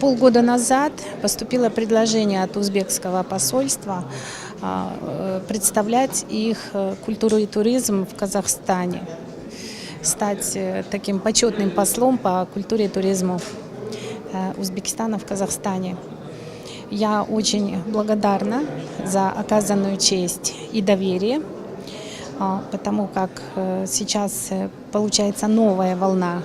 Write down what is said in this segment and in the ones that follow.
Полгода назад поступило предложение от узбекского посольства представлять их культуру и туризм в Казахстане, стать таким почетным послом по культуре и туризму Узбекистана в Казахстане. Я очень благодарна за оказанную честь и доверие, потому как сейчас получается новая волна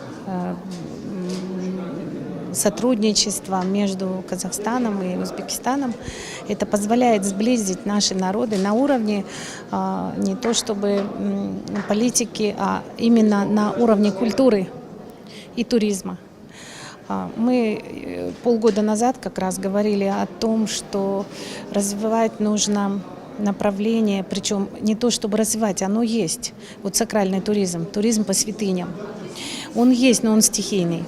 сотрудничества между Казахстаном и Узбекистаном. Это позволяет сблизить наши народы на уровне не то чтобы политики, а именно на уровне культуры и туризма. Мы полгода назад как раз говорили о том, что развивать нужно направление, причем не то чтобы развивать, оно есть. Вот сакральный туризм, туризм по святыням. Он есть, но он стихийный.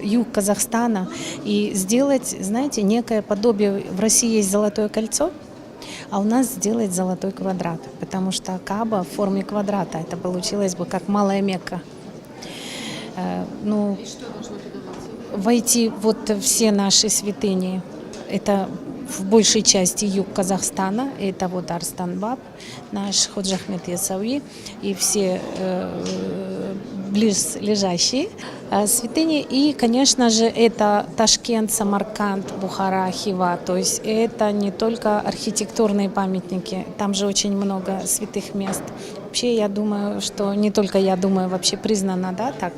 Юг Казахстана, и сделать, знаете, некое подобие. В России есть золотое кольцо, а у нас сделать золотой квадрат, потому что Кааба в форме квадрата, это получилось бы как малая Мекка. Войти все наши святыни, это в большей части юг Казахстана, это Арыстан Баб, наш Ходжа Ахмет Яссауи и все близлежащие святыни. И, конечно же, это Ташкент, Самарканд, Бухара, Хива. То есть это не только архитектурные памятники, там же очень много святых мест. Вообще, я думаю, что не только я думаю, вообще признано, да, так.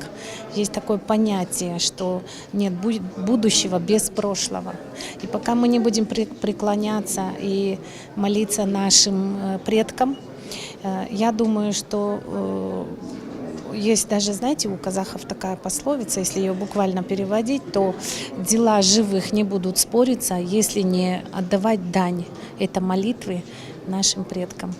Есть такое понятие, что нет будущего без прошлого. И пока мы не будем преклоняться и молиться нашим предкам, я думаю, что есть даже, знаете, у казахов такая пословица, если ее буквально переводить, то дела живых не будут спориться, если не отдавать дань. Это молитвы нашим предкам.